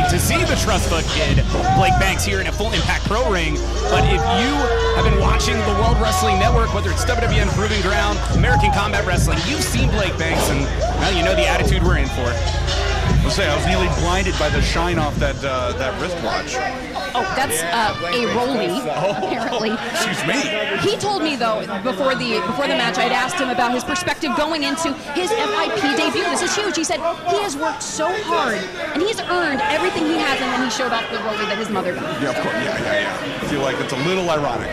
to see the Trust Fund Kid, Blake Banks, here in a full Impact Pro ring. But if you have been watching the World Wrestling Network, whether it's WWN Proving Ground, American Combat Wrestling, you've seen Blake Banks, and now you know the attitude we're in for. I'll say I was nearly blinded by the shine off that wristwatch. Oh, that's a rollie, apparently. Excuse me. He told me, though, before the match, I'd asked him about his perspective going into his FIP debut. This is huge. He said he has worked so hard, and he's earned everything he has, and then he showed off the rollie that his mother got. Yeah, of course. Yeah. I feel like it's a little ironic.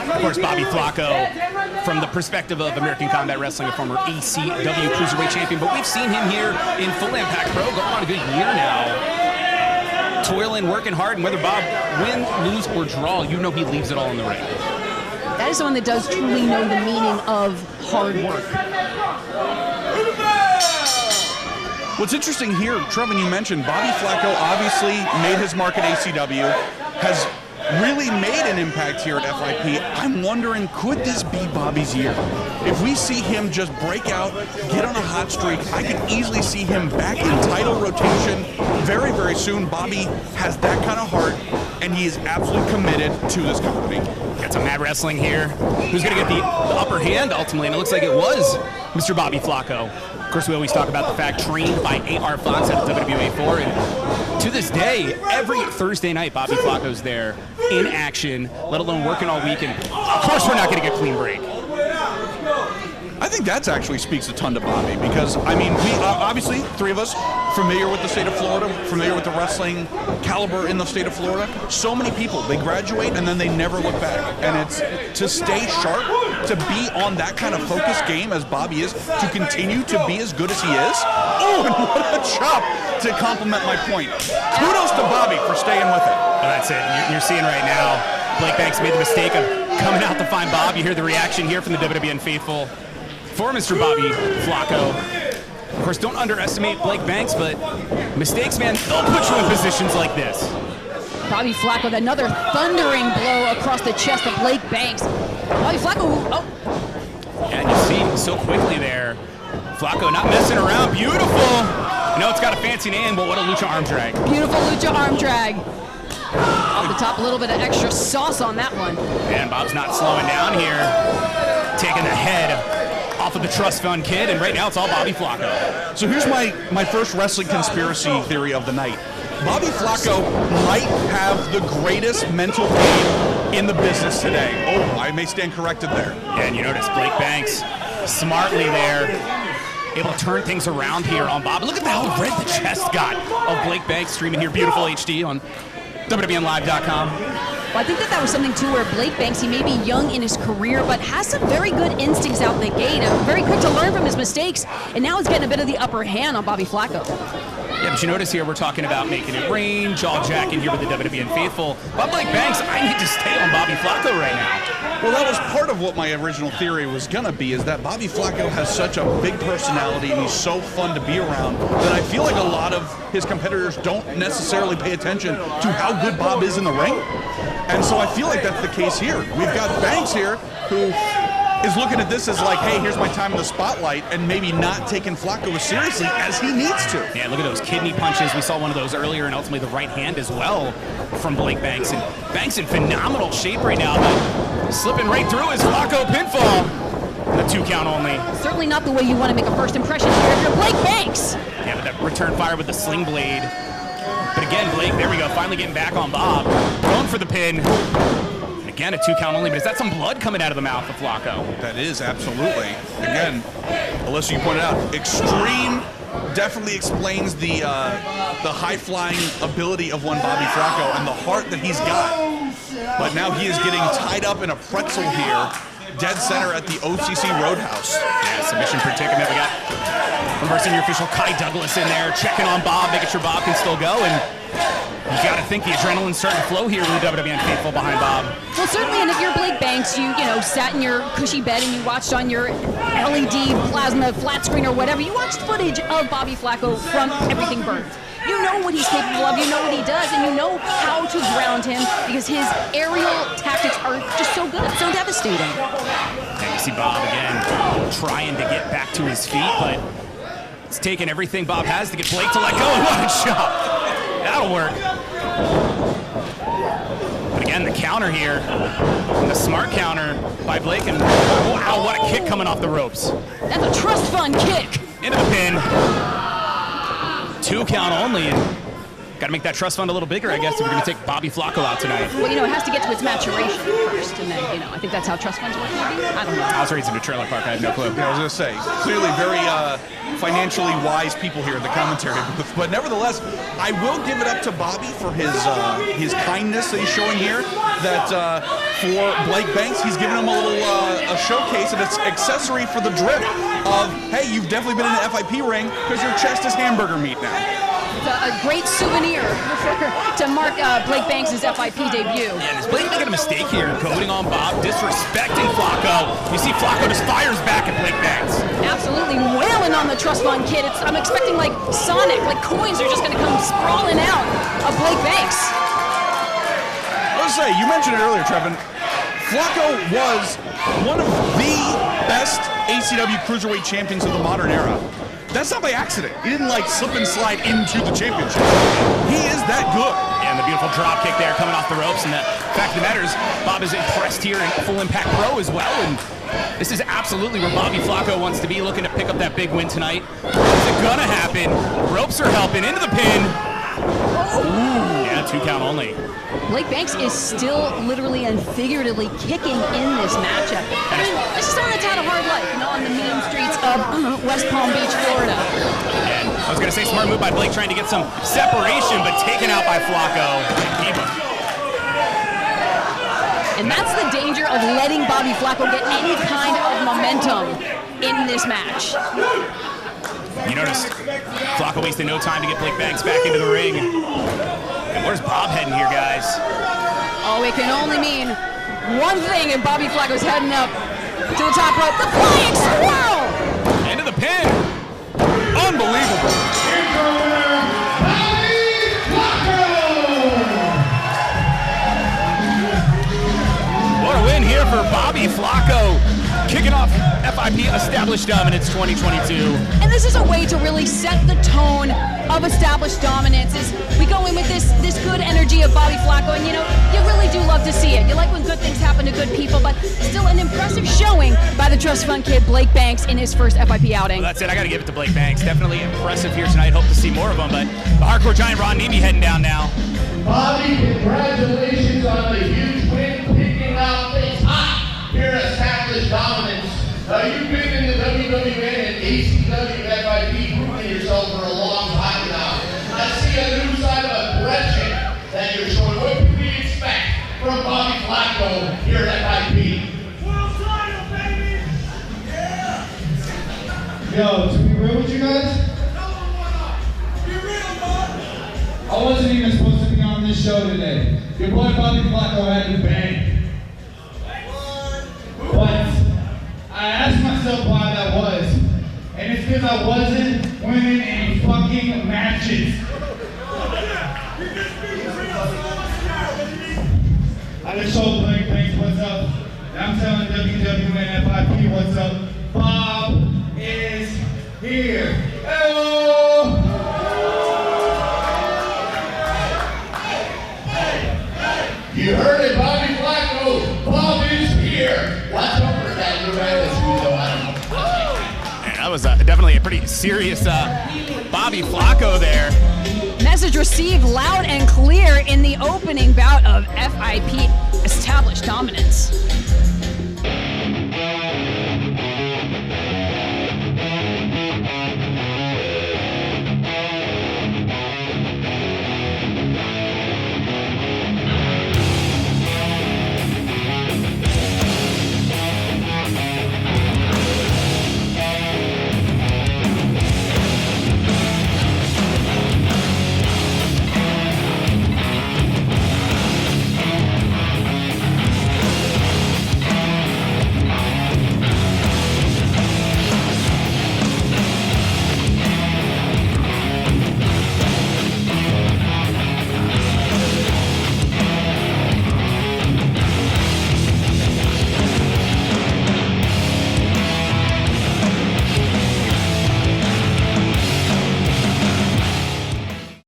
Of course, Bobby Flacco, from the perspective of American Combat Wrestling, a former ECW Cruiserweight champion, but we've seen him here in full Impact Pro going on a good year now. Toiling, working hard, and whether Bob win, lose, or draw, you know he leaves it all in the ring. That is someone that does truly know the meaning of hard work. What's interesting here, Trevin, you mentioned Bobby Flacco obviously made his mark at ACW, has really made an impact here at FIP. I'm wondering, could this be Bobby's year? If we see him just break out, get on a hot streak, I could easily see him back in title rotation very, very soon. Bobby has that kind of heart, and he is absolutely committed to this company. Got some mad wrestling here. Who's going to get the upper hand ultimately? And it looks like it was Mr. Bobby Flacco. Of course, we always talk about the fact trained by A.R. Fox at WWA4, and to this day, every Thursday night, Bobby Flacco's there in action, let alone working all week, and of course we're not going to get a clean break. I think that actually speaks a ton to Bobby because, I mean, we obviously, three of us, familiar with the state of Florida, familiar with the wrestling caliber in the state of Florida. So many people, they graduate and then they never look back. And it's to stay sharp, to be on that kind of focused game as Bobby is, to continue to be as good as he is. Oh, and what a chop to compliment my point. Kudos to Bobby for staying with it. Well, that's it. You're seeing right now, Blake Banks made the mistake of coming out to find Bob. You hear the reaction here from the WWN faithful for Mr. Bobby Flacco. Of course, don't underestimate Blake Banks, but mistakes, man, they'll put you in positions like this. Bobby Flacco with another thundering blow across the chest of Blake Banks. Bobby Flacco, And you see so quickly there, Flacco not messing around. Beautiful. I know it's got a fancy name, but what a lucha arm drag. Beautiful lucha arm drag. Off the top, a little bit of extra sauce on that one. And Bob's not slowing down here. Taking the head off of the Trust Fund Kid, and right now it's all Bobby Flacco. So here's my first wrestling conspiracy theory of the night. Bobby Flacco might have the greatest mental game in the business today. Oh, I may stand corrected there. And you notice Blake Banks smartly there, able to turn things around here on Bob. Look at how red the chest got of Blake Banks, streaming here, beautiful HD on WWNlive.com. Well, I think that was something, too, where Blake Banks, he may be young in his career, but has some very good instincts out the gate. Very quick to learn from his mistakes, and now he's getting a bit of the upper hand on Bobby Flacco. Yeah, but you notice here we're talking about making it rain, jaw-jacking here with the WWN faithful. But Blake Banks, I need to stay on Bobby Flacco right now. Well, that was part of what my original theory was going to be, is that Bobby Flacco has such a big personality and he's so fun to be around that I feel like a lot of his competitors don't necessarily pay attention to how good Bob is in the ring. And so I feel like that's the case here. We've got Banks here who is looking at this as like, hey, here's my time in the spotlight, and maybe not taking Flacco as seriously as he needs to. Yeah, look at those kidney punches. We saw one of those earlier, and ultimately the right hand as well from Blake Banks. And Banks in phenomenal shape right now, but slipping right through his Flacco pinfall. The 2 count only. Certainly not the way you want to make a first impression here if you're Blake Banks. Yeah, but that return fire with the sling blade. But again, Blake, there we go, finally getting back on Bob. Going for the pin. Again, a 2 count only, but is that some blood coming out of the mouth of Flacco? That is, absolutely. Again, Alyssa, you pointed out, extreme definitely explains the high-flying ability of one Bobby Flacco and the heart that he's got. But now he is getting tied up in a pretzel here, dead center at the OCC Roadhouse. Yeah, submission predicament. We got from our senior official Kai Douglas in there, checking on Bob, making sure Bob can still go. And you got to think the adrenaline's starting to flow here with the WWN faithful behind Bob. Well, certainly, and if you're Blake Banks, you sat in your cushy bed and you watched on your LED plasma flat screen or whatever, you watched footage of Bobby Flacco from Everything Burns. You know what he's capable of, you know what he does, and you know how to ground him because his aerial tactics are just so good, so devastating. And you see Bob again trying to get back to his feet, but it's taking everything Bob has to get Blake to let go. What a shot! That'll work. But again, the counter here, and the smart counter by Blake, and wow, what a kick coming off the ropes. That's a trust fund kick. Into the pin. 2 count only. Got to make that trust fund a little bigger, I guess, if we're going to take Bobby Flacco out tonight. Well, you know, it has to get to its maturation first, and then, you know, I think that's how trust funds work, maybe? I don't know. I was raised in a trailer park. I have no clue. Yeah, I was going to say, clearly very financially wise people here in the commentary booth. But nevertheless, I will give it up to Bobby for his kindness that he's showing here. That for Blake Banks, he's giving him a little a showcase and it's accessory for the drip of, hey, you've definitely been in the FIP ring because your chest is hamburger meat now. It's a great souvenir to mark Blake Banks' FIP debut. Yeah, is Blake making a mistake here, goading on Bob, disrespecting Flacco? You see Flacco just fires back at Blake Banks. Absolutely wailing on the trust fund kid. I'm expecting like Sonic, like coins are just going to come sprawling out of Blake Banks. I was going to say, you mentioned it earlier, Trevin. Flacco was one of the best ACW Cruiserweight champions of the modern era. That's not by accident. He didn't like slip and slide into the championship. He is that good. Yeah, and the beautiful drop kick there coming off the ropes. And the fact of the matter is, Bob is impressed here in Full Impact Pro as well. And this is absolutely where Bobby Flacco wants to be, looking to pick up that big win tonight. Is it gonna happen? Ropes are helping into the pin. Ooh, yeah, 2 count only. Blake Banks is still literally and figuratively kicking in this matchup. I mean, this is someone that's had a hard life, you know, on the mean streets of West Palm Beach, Florida. And I was going to say smart move by Blake trying to get some separation, but taken out by Flacco. And that's the danger of letting Bobby Flacco get any kind of momentum in this match. You notice Flacco wasted no time to get Blake Banks back into the ring. And where's Bob heading here, guys? Oh, it can only mean one thing if Bobby Flacco's heading up to the top rope. The flying squirrel! Into the pin. Unbelievable. What a win here for Bobby Flacco. Kicking off FIP Established Dominance 2022. And this is a way to really set the tone of established dominance. Is we go in with this good energy of Bobby Flacco, and you know, you really do love to see it. You like when good things happen to good people, but still an impressive showing by the trust fund kid Blake Banks in his first FIP outing. Well, that's it. I got to give it to Blake Banks. Definitely impressive here tonight. Hope to see more of them, but the hardcore giant Ron Nemi heading down now. Bobby, congratulations on the huge win, picking up things hot here at Established Dominance. You've been in the WWN and ACW FIP proving yourself for a long time now. I see a new side of aggression that you're showing. What can we expect from Bobby Flacco here at FIP? World title, baby! Yeah! Yo, to be real with you guys, be real, bud! I wasn't even supposed to be on this show today. Your boy Bobby Flacco had to bang. But I asked myself why that was, and it's because I wasn't winning any fucking matches. I just told Blake Banks what's up, and I'm telling WWN FIP what's up. Bob is here. Hello! You heard it, Bobby Flacco. Bob is here. Watch out for that new That was definitely a pretty serious Bobby Flacco there. Message received loud and clear in the opening bout of FIP Established Dominance.